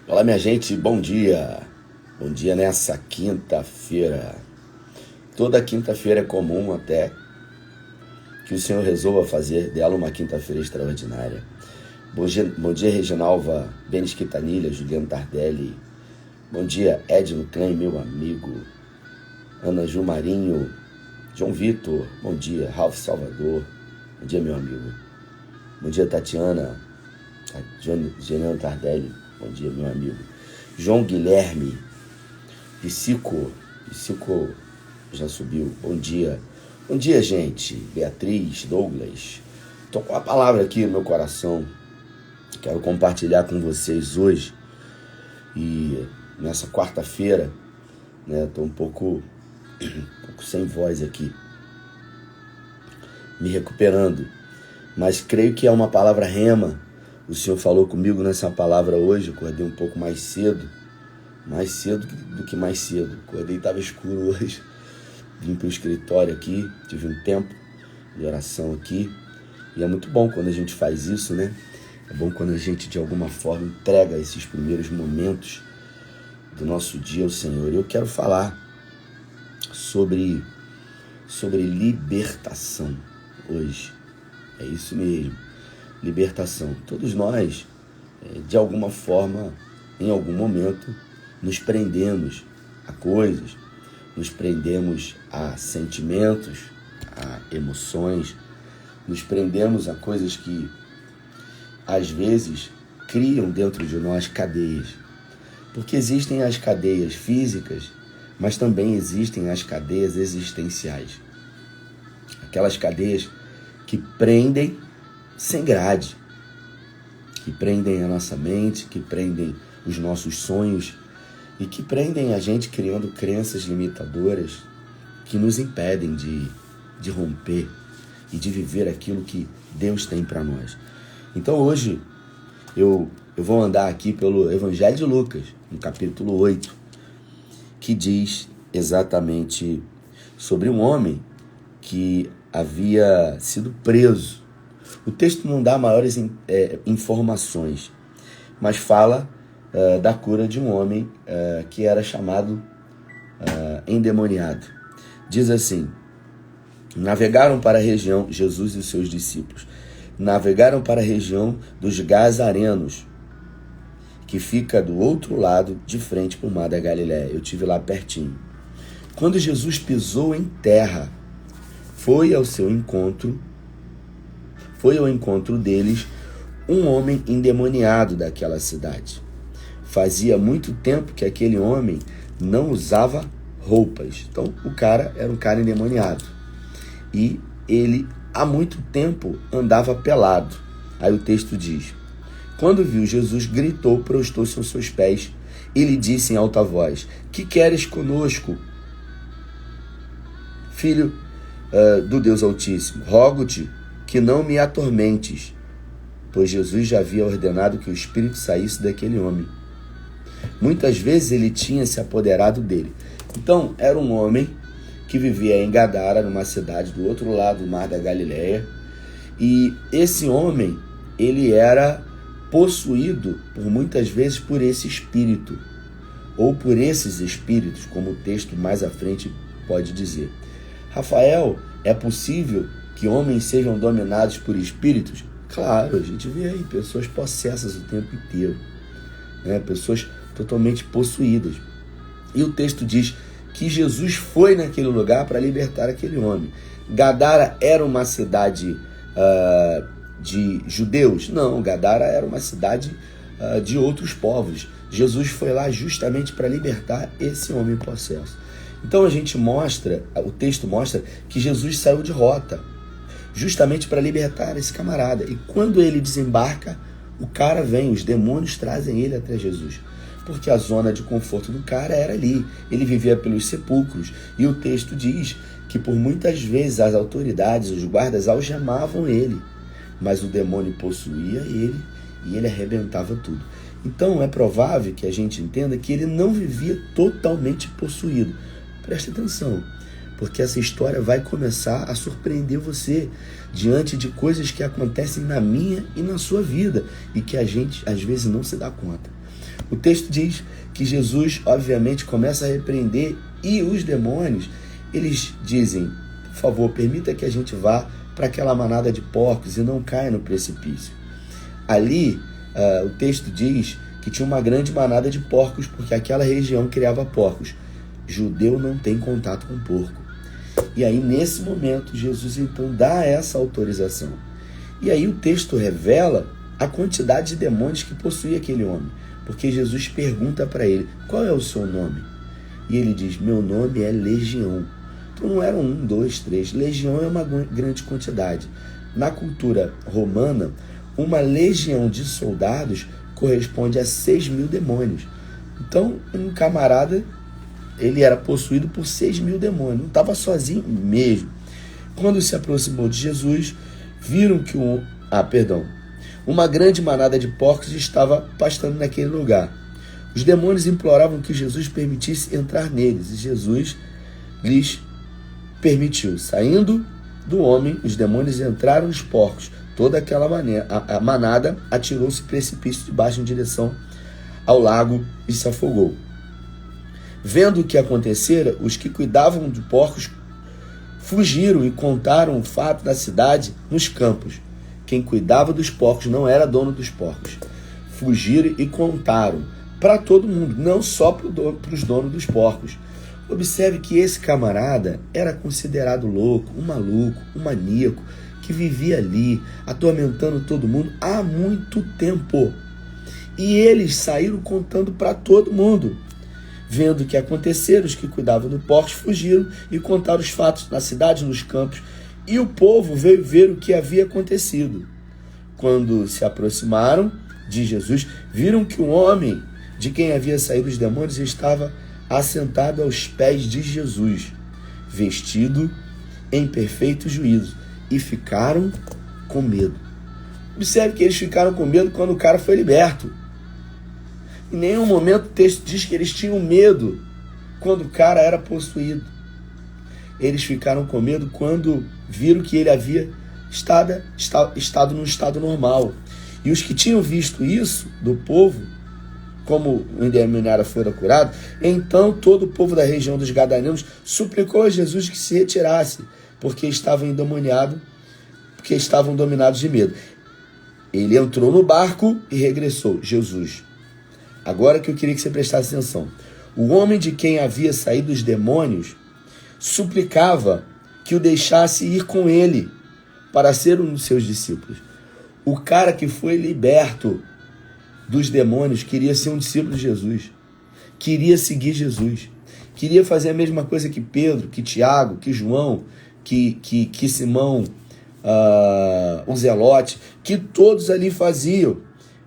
Olá, minha gente, bom dia. Bom dia nessa quinta-feira. Toda quinta-feira é comum até que o Senhor resolva fazer dela uma quinta-feira extraordinária. Bom dia, Reginalva Benes Quitanilha, Juliano Tardelli. Bom dia, Edno Klein, meu amigo. Ana Ju Marinho, João Vitor, bom dia. Ralph Salvador, bom dia, meu amigo. Bom dia, Tatiana, Juliano Tardelli, bom dia, meu amigo. João Guilherme, Psico já subiu, bom dia. Bom dia, gente. Beatriz, Douglas. Estou com a palavra aqui no meu coração. Quero compartilhar com vocês hoje. E nessa quarta-feira, né, estou um pouco sem voz aqui, me recuperando. Mas creio que é uma palavra rema. O Senhor falou comigo nessa palavra hoje. Acordei um pouco mais cedo do que mais cedo. Acordei, estava escuro hoje. Vim para o escritório aqui, tive um tempo de oração aqui. E é muito bom quando a gente faz isso, né? É bom quando a gente, de alguma forma, entrega esses primeiros momentos do nosso dia ao Senhor. Eu quero falar sobre libertação hoje. É isso mesmo, libertação. Todos nós, de alguma forma, em algum momento, nos prendemos a coisas, nos prendemos a sentimentos, a emoções, nos prendemos a coisas que, às vezes, criam dentro de nós cadeias. Porque existem as cadeias físicas, mas também existem as cadeias existenciais. Aquelas cadeias que prendem sem grade, que prendem a nossa mente, que prendem os nossos sonhos e que prendem a gente criando crenças limitadoras que nos impedem de romper e de viver aquilo que Deus tem para nós. Então hoje eu vou andar aqui pelo Evangelho de Lucas, no capítulo 8, que diz exatamente sobre um homem que havia sido preso. O texto não dá maiores informações, mas fala da cura de um homem que era chamado endemoniado. Diz assim: navegaram para a região, Jesus e seus discípulos, navegaram para a região dos Gazarenos, que fica do outro lado, de frente para o mar da Galileia. Eu estive lá pertinho. Quando Jesus pisou em terra, foi ao encontro deles um homem endemoniado daquela cidade. Fazia muito tempo que aquele homem não usava roupas. Então, o cara era um cara endemoniado. E ele, há muito tempo, andava pelado. Aí o texto diz: quando viu Jesus, gritou, prostou-se aos seus pés e lhe disse em alta voz: que queres conosco, filho do Deus Altíssimo? Rogo-te que não me atormentes. Pois Jesus já havia ordenado que o espírito saísse daquele homem. Muitas vezes ele tinha se apoderado dele. Então, era um homem que vivia em Gadara, numa cidade do outro lado do mar da Galileia. E esse homem, ele era possuído por muitas vezes por esse espírito, ou por esses espíritos, como o texto mais à frente pode dizer. Rafael, é possível que homens sejam dominados por espíritos? Claro, a gente vê aí pessoas possessas o tempo inteiro, né? Pessoas totalmente possuídas. E o texto diz que Jesus foi naquele lugar para libertar aquele homem. Gadara era uma cidade de judeus? Não, Gadara era uma cidade de outros povos. Jesus foi lá justamente para libertar esse homem possesso. Então o texto mostra que Jesus saiu de rota, justamente para libertar esse camarada. E quando ele desembarca, o cara vem, os demônios trazem ele até Jesus, porque a zona de conforto do cara era ali. Ele vivia pelos sepulcros. E o texto diz que por muitas vezes as autoridades, os guardas, algemavam ele, mas o demônio possuía ele e ele arrebentava tudo. Então é provável que a gente entenda que ele não vivia totalmente possuído. Preste atenção, porque essa história vai começar a surpreender você diante de coisas que acontecem na minha e na sua vida e que a gente às vezes não se dá conta. O texto diz que Jesus, obviamente, começa a repreender e os demônios, eles dizem, por favor, permita que a gente vá para aquela manada de porcos e não caia no precipício. Ali, o texto diz que tinha uma grande manada de porcos, porque aquela região criava porcos. Judeu não tem contato com porco. E aí, nesse momento, Jesus então dá essa autorização. E aí o texto revela a quantidade de demônios que possuía aquele homem. Porque Jesus pergunta para ele, qual é o seu nome? E ele diz, meu nome é Legião. Então não eram 1, 2, 3. Legião é uma grande quantidade. Na cultura romana, uma legião de soldados corresponde a 6.000 demônios. Então, um camarada, ele era possuído por 6.000 demônios. Não estava sozinho mesmo. Quando se aproximou de Jesus, viram que uma grande manada de porcos estava pastando naquele lugar. Os demônios imploravam que Jesus permitisse entrar neles, e Jesus lhes permitiu. Saindo do homem, os demônios entraram nos porcos. Toda aquela a manada atirou-se precipício de baixo em direção ao lago e se afogou. Vendo o que acontecera, os que cuidavam de porcos fugiram e contaram o fato da cidade nos campos. Quem cuidava dos porcos não era dono dos porcos. Fugiram e contaram para todo mundo, não só para os donos dos porcos. Observe que esse camarada era considerado louco, um maluco, um maníaco, que vivia ali, atormentando todo mundo há muito tempo. E eles saíram contando para todo mundo. Vendo o que acontecera, os que cuidavam dos porcos fugiram e contaram os fatos na cidade, nos campos, e o povo veio ver o que havia acontecido. Quando se aproximaram de Jesus, viram que o homem de quem havia saído os demônios estava assentado aos pés de Jesus, vestido em perfeito juízo, e ficaram com medo. Observe que eles ficaram com medo quando o cara foi liberto. Em nenhum momento o texto diz que eles tinham medo quando o cara era possuído. Eles ficaram com medo quando viram que ele havia estado num estado normal. E os que tinham visto isso do povo, como o endemoniado fora curado, então todo o povo da região dos Gadarenos suplicou a Jesus que se retirasse, porque estavam endemoniados, porque estavam dominados de medo. Ele entrou no barco e regressou. Jesus, agora que eu queria que você prestasse atenção. O homem de quem havia saído os demônios suplicava que o deixasse ir com ele para ser um dos seus discípulos. O cara que foi liberto dos demônios queria ser um discípulo de Jesus, queria seguir Jesus, queria fazer a mesma coisa que Pedro, que Tiago, que João, que Simão, o Zelote, que todos ali faziam.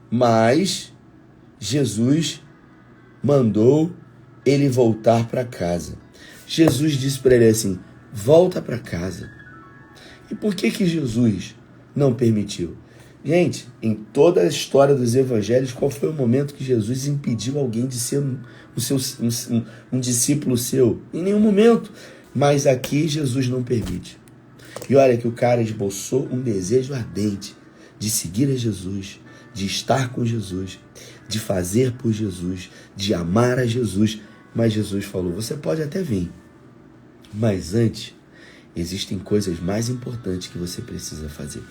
Mas Jesus mandou ele voltar para casa. Jesus disse para ele assim, volta para casa. E por que que Jesus não permitiu? Gente, em toda a história dos evangelhos, qual foi o momento que Jesus impediu alguém de ser um discípulo seu? Em nenhum momento. Mas aqui Jesus não permite. E olha que o cara esboçou um desejo ardente de seguir a Jesus, de estar com Jesus, de fazer por Jesus, de amar a Jesus. Mas Jesus falou, você pode até vir, mas antes existem coisas mais importantes que você precisa fazer.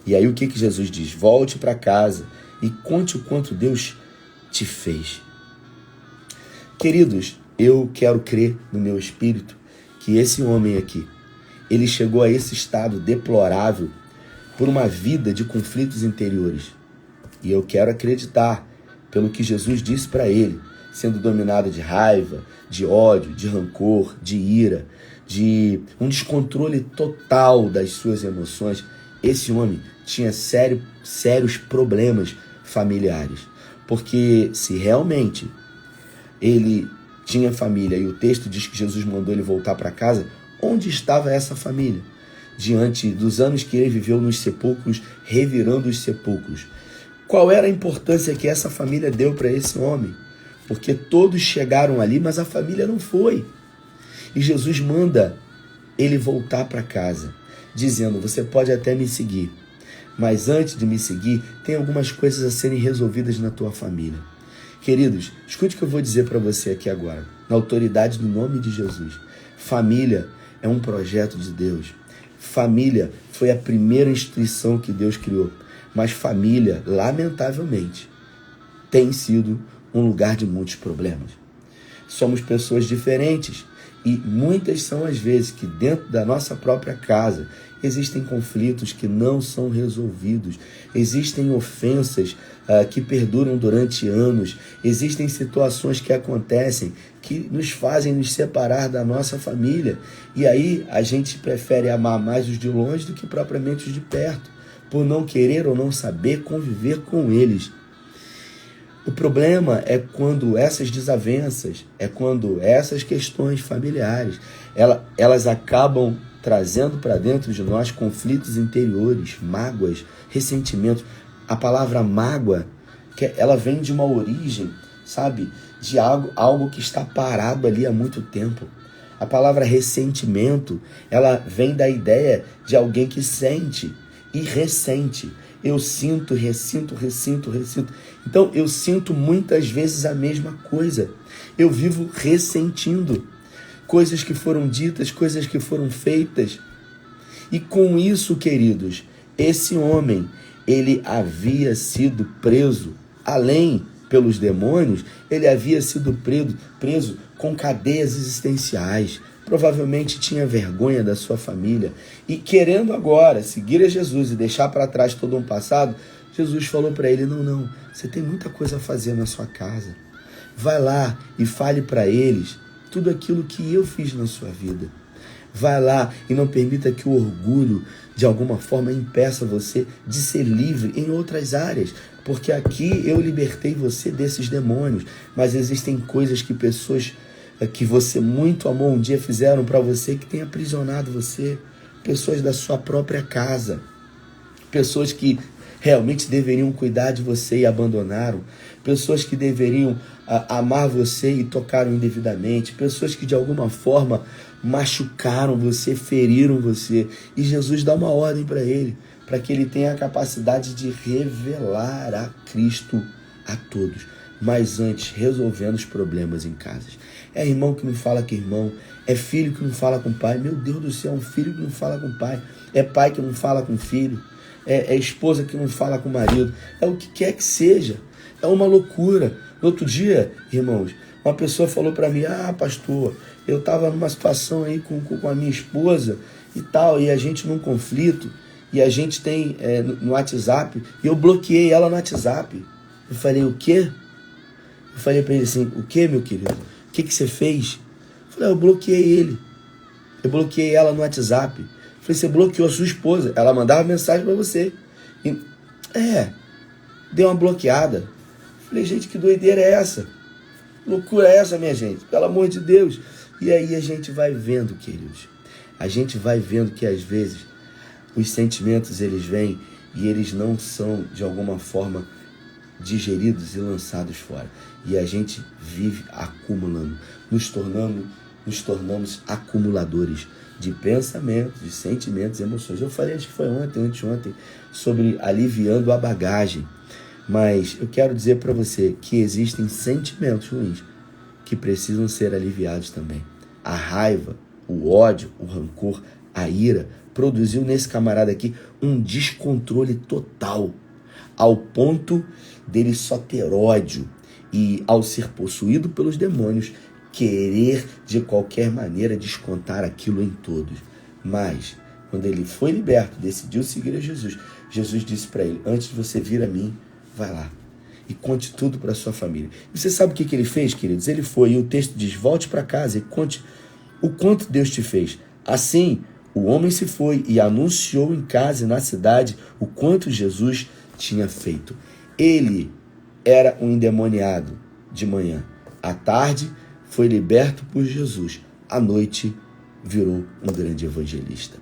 E aí o que Jesus diz? Volte para casa e conte o quanto Deus te fez. Queridos, eu quero crer no meu espírito que esse homem aqui, ele chegou a esse estado deplorável por uma vida de conflitos interiores. E eu quero acreditar pelo que Jesus disse para ele, sendo dominado de raiva, de ódio, de rancor, de ira, de um descontrole total das suas emoções. Esse homem tinha sérios problemas familiares. Porque se realmente ele tinha família e o texto diz que Jesus mandou ele voltar para casa, onde estava essa família? Diante dos anos que ele viveu nos sepulcros, revirando os sepulcros. Qual era a importância que essa família deu para esse homem? Porque todos chegaram ali, mas a família não foi. E Jesus manda ele voltar para casa, dizendo, você pode até me seguir, mas antes de me seguir, tem algumas coisas a serem resolvidas na tua família. Queridos, escute o que eu vou dizer para você aqui agora, na autoridade do nome de Jesus. Família é um projeto de Deus. Família foi a primeira instituição que Deus criou. Mas família, lamentavelmente, tem sido um lugar de muitos problemas. Somos pessoas diferentes e muitas são as vezes que dentro da nossa própria casa existem conflitos que não são resolvidos, existem ofensas que perduram durante anos, existem situações que acontecem que nos fazem nos separar da nossa família. E aí a gente prefere amar mais os de longe do que propriamente os de perto, por não querer ou não saber conviver com eles. O problema é quando essas desavenças, é quando essas questões familiares, elas acabam trazendo para dentro de nós conflitos interiores, mágoas, ressentimentos. A palavra mágoa, ela vem de uma origem, sabe, de algo que está parado ali há muito tempo. A palavra ressentimento, ela vem da ideia de alguém que sente e ressente. Eu sinto, ressinto. Então, eu sinto muitas vezes a mesma coisa. Eu vivo ressentindo coisas que foram ditas, coisas que foram feitas. E com isso, queridos, esse homem, ele havia sido preso, além pelos demônios, ele havia sido preso com cadeias existenciais. Provavelmente tinha vergonha da sua família e querendo agora seguir a Jesus e deixar para trás todo um passado, Jesus falou para ele, não, você tem muita coisa a fazer na sua casa. Vai lá e fale para eles tudo aquilo que eu fiz na sua vida. Vai lá e não permita que o orgulho, de alguma forma, impeça você de ser livre em outras áreas. Porque aqui eu libertei você desses demônios, mas existem coisas que pessoas que você muito amou um dia fizeram para você que tem aprisionado você, pessoas da sua própria casa, pessoas que realmente deveriam cuidar de você e abandonaram, pessoas que deveriam amar você e tocaram indevidamente, pessoas que de alguma forma machucaram você, feriram você, e Jesus dá uma ordem para ele, para que ele tenha a capacidade de revelar a Cristo a todos, mas antes resolvendo os problemas em casas. É irmão que não fala com irmão, é filho que não fala com pai. Meu Deus do céu, um filho que não fala com pai, é pai que não fala com filho, é esposa que não fala com marido, é o que quer que seja, é uma loucura. No outro dia, irmãos, uma pessoa falou para mim, pastor, eu estava numa situação aí com a minha esposa e tal, e a gente num conflito, e a gente tem no WhatsApp, e eu bloqueei ela no WhatsApp. Eu falei, o quê? Eu falei para ele assim, o quê, meu querido? O que você fez? Eu falei, eu bloqueei ele. Eu bloqueei ela no WhatsApp. Eu falei, você bloqueou a sua esposa. Ela mandava mensagem para você. Deu uma bloqueada. Eu falei, gente, que doideira é essa? Loucura é essa, minha gente? Pelo amor de Deus. E aí a gente vai vendo, queridos. A gente vai vendo que às vezes os sentimentos eles vêm e eles não são de alguma forma digeridos e lançados fora. E a gente vive acumulando, nos tornamos acumuladores de pensamentos, de sentimentos, emoções. Eu falei, acho que foi anteontem, sobre aliviando a bagagem. Mas eu quero dizer para você que existem sentimentos ruins que precisam ser aliviados também. A raiva, o ódio, o rancor, a ira produziu nesse camarada aqui um descontrole total, ao ponto dele só ter ódio e, ao ser possuído pelos demônios, querer de qualquer maneira descontar aquilo em todos. Mas, quando ele foi liberto, decidiu seguir a Jesus, Jesus disse para ele, antes de você vir a mim, vai lá e conte tudo para sua família. E você sabe o que ele fez, queridos? Ele foi, e o texto diz, volte para casa e conte o quanto Deus te fez. Assim, o homem se foi e anunciou em casa e na cidade o quanto Jesus tinha feito. Ele era um endemoniado de manhã. À tarde, foi liberto por Jesus. À noite, virou um grande evangelista.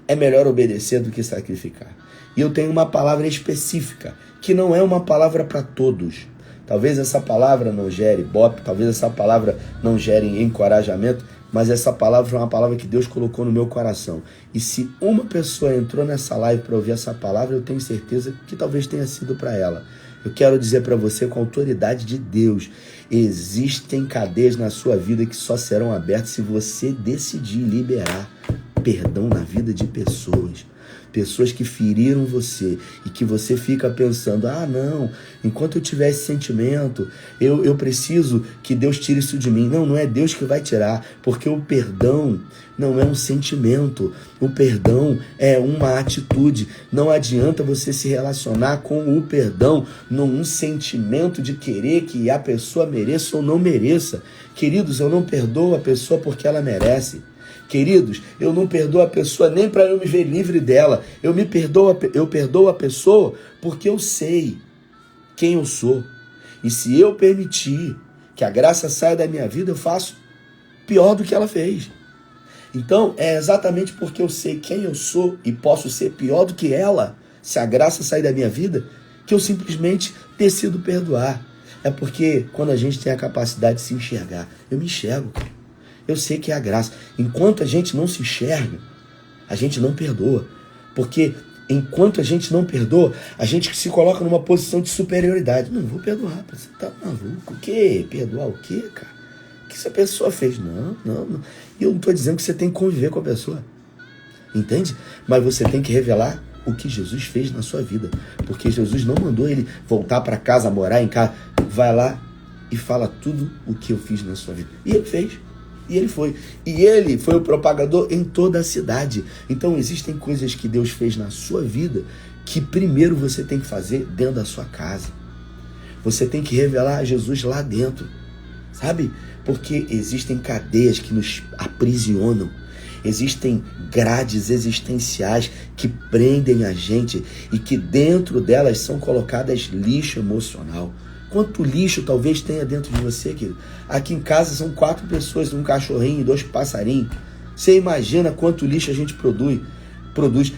É melhor obedecer do que sacrificar. E eu tenho uma palavra específica, que não é uma palavra para todos. Talvez essa palavra não gere ibope, talvez essa palavra não gere encorajamento, mas essa palavra é uma palavra que Deus colocou no meu coração. E se uma pessoa entrou nessa live para ouvir essa palavra, eu tenho certeza que talvez tenha sido para ela. Eu quero dizer para você, com a autoridade de Deus, existem cadeias na sua vida que só serão abertas se você decidir liberar perdão na vida de pessoas. Pessoas que feriram você e que você fica pensando, não, enquanto eu tiver esse sentimento, eu preciso que Deus tire isso de mim. Não é Deus que vai tirar, porque o perdão não é um sentimento, o perdão é uma atitude. Não adianta você se relacionar com o perdão num sentimento de querer que a pessoa mereça ou não mereça. Queridos, eu não perdoo a pessoa porque ela merece. Queridos, eu não perdoo a pessoa nem para eu me ver livre dela. Eu perdoo a pessoa porque eu sei quem eu sou. E se eu permitir que a graça saia da minha vida, eu faço pior do que ela fez. Então, é exatamente porque eu sei quem eu sou e posso ser pior do que ela, se a graça sair da minha vida, que eu simplesmente decido perdoar. É porque quando a gente tem a capacidade de se enxergar, eu me enxergo, eu sei que é a graça. Enquanto a gente não se enxerga, a gente não perdoa. Porque enquanto a gente não perdoa, a gente se coloca numa posição de superioridade. Não vou perdoar, você tá maluco? O quê? Perdoar o quê, cara? O que essa pessoa fez? Não. E eu não estou dizendo que você tem que conviver com a pessoa. Entende? Mas você tem que revelar o que Jesus fez na sua vida. Porque Jesus não mandou ele voltar para casa, morar em casa. Vai lá e fala tudo o que eu fiz na sua vida. E ele fez. E ele foi. E ele foi o propagador em toda a cidade. Então existem coisas que Deus fez na sua vida que primeiro você tem que fazer dentro da sua casa. Você tem que revelar Jesus lá dentro. Sabe? Porque existem cadeias que nos aprisionam. Existem grades existenciais que prendem a gente e que dentro delas são colocadas lixo emocional. Quanto lixo talvez tenha dentro de você, querido? Aqui em casa são 4 pessoas, um cachorrinho e 2 passarinhos. Você imagina quanto lixo a gente produz?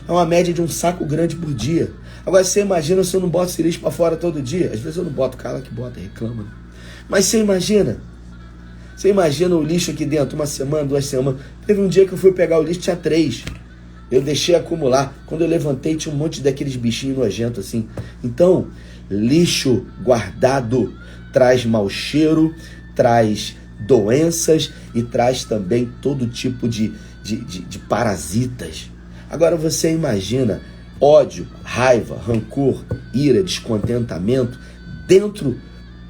É uma média de um saco grande por dia. Agora você imagina se eu não boto esse lixo para fora todo dia? Às vezes eu não boto, cara que bota, reclama. Mas você imagina o lixo aqui dentro, 1 semana, 2 semanas. Teve um dia que eu fui pegar o lixo, tinha 3. Eu deixei acumular. Quando eu levantei, tinha um monte daqueles bichinhos nojentos assim. Então, lixo guardado traz mau cheiro, traz doenças e traz também todo tipo de parasitas. Agora você imagina ódio, raiva, rancor, ira, descontentamento dentro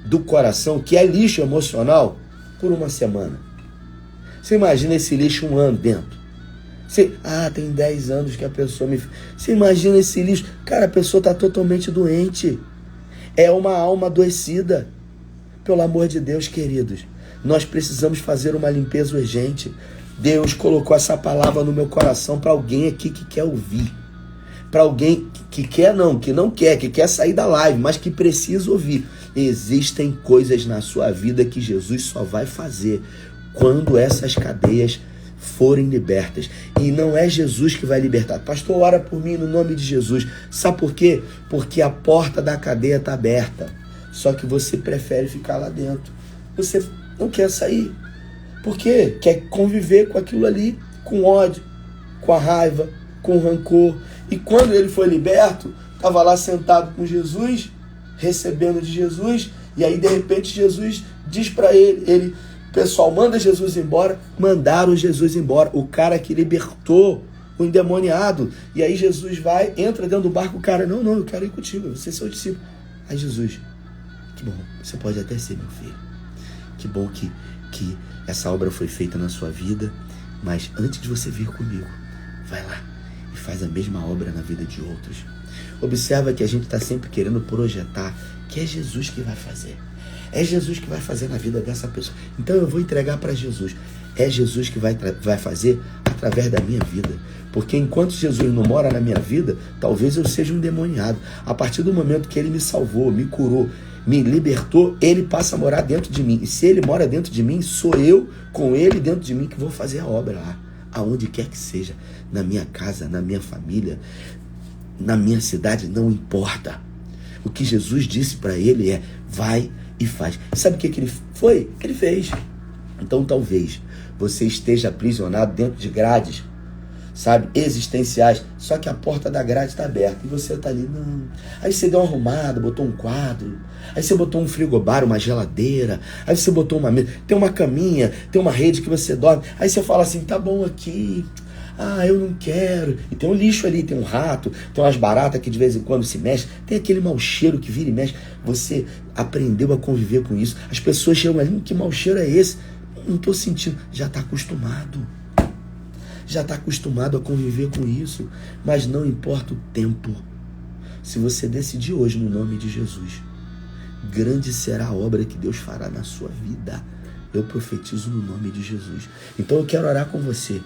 do coração, que é lixo emocional, por 1 semana. Você imagina esse lixo 1 ano dentro. Tem 10 anos que a pessoa me... Você imagina esse lixo. Cara, a pessoa está totalmente doente. É uma alma adoecida. Pelo amor de Deus, queridos, nós precisamos fazer uma limpeza urgente. Deus colocou essa palavra no meu coração para alguém aqui que quer ouvir. Para alguém que não quer, que quer sair da live, mas que precisa ouvir. Existem coisas na sua vida que Jesus só vai fazer quando essas cadeias forem libertas. E não é Jesus que vai libertar. Pastor, ora por mim no nome de Jesus. Sabe por quê? Porque a porta da cadeia está aberta. Só que você prefere ficar lá dentro. Você não quer sair. Por quê? Quer conviver com aquilo ali, com ódio, com a raiva, com o rancor. E quando ele foi liberto, estava lá sentado com Jesus, recebendo de Jesus, e aí de repente Jesus diz para ele, o pessoal manda Jesus embora, mandaram Jesus embora, o cara que libertou o endemoniado. E aí Jesus vai, entra dentro do barco, o cara, não, eu quero ir contigo, você é seu discípulo. Aí Jesus, que bom, você pode até ser meu filho, que bom que essa obra foi feita na sua vida, mas antes de você vir comigo, vai lá e faz a mesma obra na vida de outros. Observa que a gente está sempre querendo projetar que é Jesus que vai fazer. É Jesus que vai fazer na vida dessa pessoa. Então eu vou entregar para Jesus. É Jesus que vai fazer através da minha vida. Porque enquanto Jesus não mora na minha vida, talvez eu seja um endemoniado. A partir do momento que ele me salvou, me curou, me libertou, ele passa a morar dentro de mim. E se ele mora dentro de mim, sou eu com ele dentro de mim que vou fazer a obra lá. Aonde quer que seja. Na minha casa, na minha família, na minha cidade, não importa. O que Jesus disse para ele é, vai e faz. Sabe o que ele foi? Ele fez. Então talvez você esteja aprisionado dentro de grades sabe, existenciais, só que a porta da grade está aberta e você está ali, não. Aí você deu uma arrumada, botou um quadro, aí você botou um frigobar, uma geladeira, aí você botou uma mesa, tem uma caminha, tem uma rede que você dorme, aí você fala assim, tá bom aqui, eu não quero, e tem um lixo ali, tem um rato, tem umas baratas que de vez em quando se mexe, tem aquele mau cheiro que vira e mexe, você aprendeu a conviver com isso, as pessoas chegam ali, que mau cheiro é esse? Não estou sentindo, já está acostumado. Já está acostumado a conviver com isso, mas não importa o tempo. Se você decidir hoje no nome de Jesus, grande será a obra que Deus fará na sua vida. Eu profetizo no nome de Jesus. Então eu quero orar com você.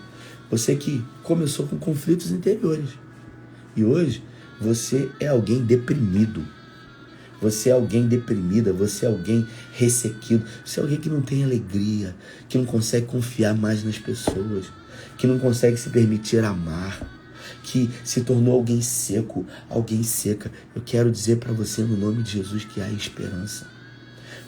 Você que começou com conflitos interiores e hoje você é alguém deprimido. Você é alguém deprimida, você é alguém ressequido, você é alguém que não tem alegria, que não consegue confiar mais nas pessoas, que não consegue se permitir amar, que se tornou alguém seco, alguém seca. Eu quero dizer para você no nome de Jesus que há esperança,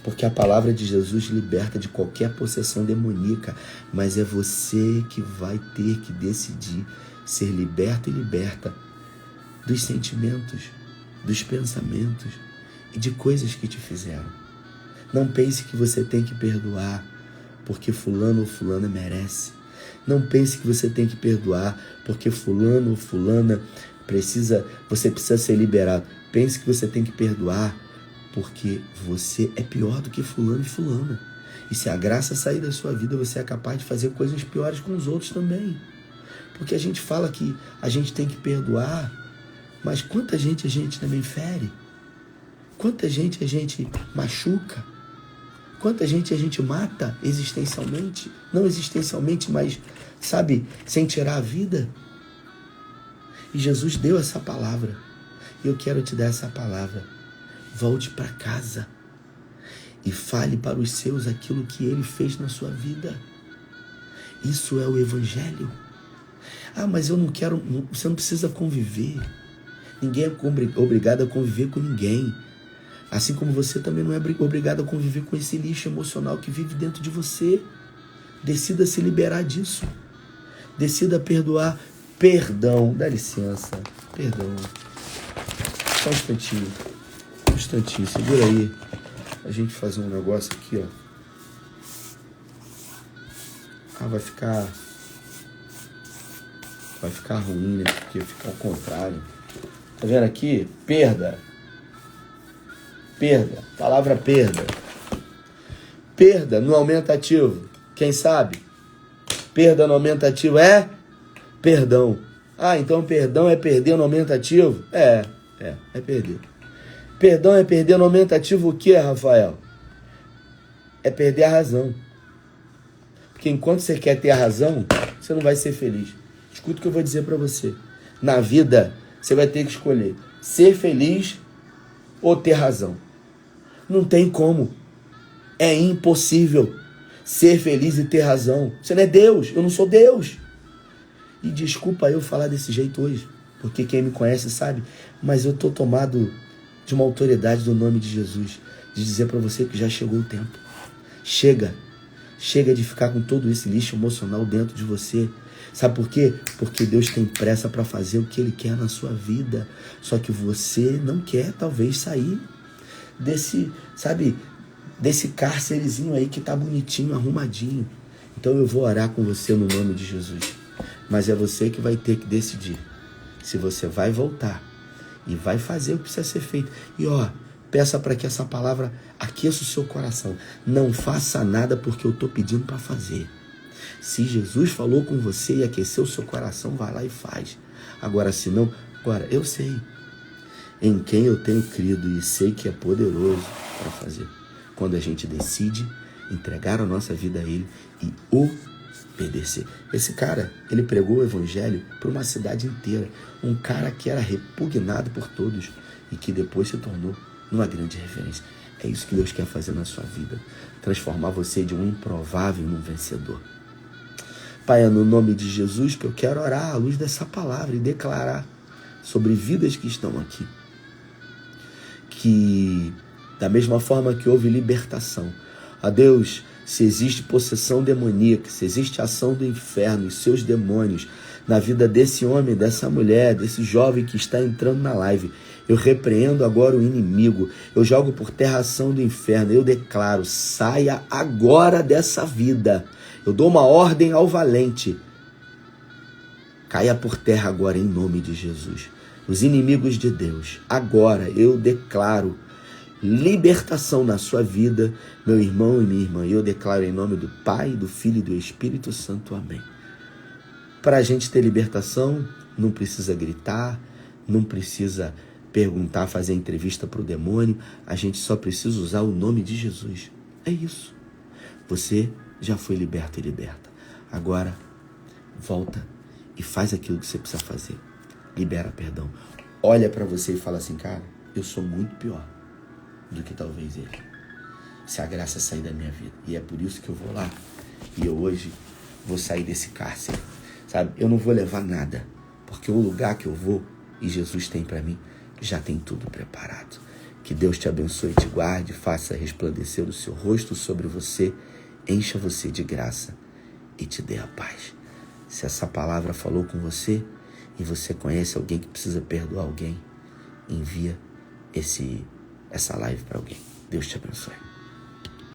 porque a palavra de Jesus liberta de qualquer possessão demoníaca, mas é você que vai ter que decidir ser liberto e liberta dos sentimentos, dos pensamentos e de coisas que te fizeram. Não pense que você tem que perdoar porque fulano ou fulana merece. Não pense que você tem que perdoar porque fulano ou fulana você precisa ser liberado. Pense que você tem que perdoar porque você é pior do que fulano e fulana. E se a graça sair da sua vida, você é capaz de fazer coisas piores com os outros também. Porque a gente fala que a gente tem que perdoar, mas quanta gente a gente também fere? Quanta gente a gente machuca? Quanta gente a gente mata existencialmente? Não existencialmente, mas, sabe, sem tirar a vida? E Jesus deu essa palavra. E eu quero te dar essa palavra. Volte para casa e fale para os seus aquilo que Ele fez na sua vida. Isso é o Evangelho. Mas eu não quero... Você não precisa conviver. Ninguém é obrigado a conviver com ninguém. Assim como você também não é obrigado a conviver com esse lixo emocional que vive dentro de você. Decida se liberar disso. Decida perdoar. Perdão. Dá licença. Perdão. Só um instantinho. Um instantinho. Segura aí. A gente fazer um negócio aqui, ó. Vai ficar ruim, né? Porque fica ao contrário. Tá vendo aqui? Perda. Perda, palavra perda. Perda no aumentativo. Quem sabe? Perda no aumentativo é perdão. Então perdão é perder no aumentativo? É perder. Perdão é perder no aumentativo o que, Rafael? É perder a razão. Porque enquanto você quer ter a razão, você não vai ser feliz. Escuta o que eu vou dizer para você. Na vida, você vai ter que escolher ser feliz ou ter razão. Não tem como. É impossível ser feliz e ter razão. Você não é Deus. Eu não sou Deus. E desculpa eu falar desse jeito hoje, porque quem me conhece sabe, mas eu estou tomado de uma autoridade do nome de Jesus, de dizer para você que já chegou o tempo. Chega de ficar com todo esse lixo emocional dentro de você. Sabe por quê? Porque Deus tem pressa para fazer o que Ele quer na sua vida. Só que você não quer, talvez, sair desse cárcerezinho aí que tá bonitinho, arrumadinho. Então eu vou orar com você no nome de Jesus. Mas é você que vai ter que decidir se você vai voltar e vai fazer o que precisa ser feito. E peça para que essa palavra aqueça o seu coração. Não faça nada porque eu estou pedindo para fazer. Se Jesus falou com você e aqueceu o seu coração, vai lá e faz. Agora, se não... Agora, eu sei em quem eu tenho crido e sei que é poderoso para fazer. Quando a gente decide entregar a nossa vida a Ele e obedecer. Esse cara, ele pregou o evangelho para uma cidade inteira. Um cara que era repugnado por todos e que depois se tornou uma grande referência. É isso que Deus quer fazer na sua vida. Transformar você de um improvável num vencedor. Pai, é no nome de Jesus que eu quero orar à luz dessa palavra e declarar sobre vidas que estão aqui. Que da mesma forma que houve libertação, a Deus, se existe possessão demoníaca, se existe ação do inferno e seus demônios na vida desse homem, dessa mulher, desse jovem que está entrando na live. Eu repreendo agora o inimigo, eu jogo por terra a ação do inferno, eu declaro, saia agora dessa vida. Eu dou uma ordem ao valente, caia por terra agora em nome de Jesus. Os inimigos de Deus, agora eu declaro libertação na sua vida, meu irmão e minha irmã. Eu declaro em nome do Pai, do Filho e do Espírito Santo. Amém. Para a gente ter libertação, não precisa gritar, não precisa perguntar, fazer entrevista para o demônio. A gente só precisa usar o nome de Jesus. É isso. Você já foi liberto e liberta. Agora, volta e faz aquilo que você precisa fazer. Libera perdão. Olha para você e fala assim, cara, eu sou muito pior do que talvez ele. Se a graça sair da minha vida. E é por isso que eu vou lá. E eu hoje vou sair desse cárcere. Sabe? Eu não vou levar nada. Porque o lugar que eu vou e Jesus tem para mim, já tem tudo preparado. Que Deus te abençoe e te guarde, faça resplandecer o seu rosto sobre você, encha você de graça e te dê a paz. Se essa palavra falou com você e você conhece alguém que precisa perdoar alguém, envia essa live para alguém. Deus te abençoe.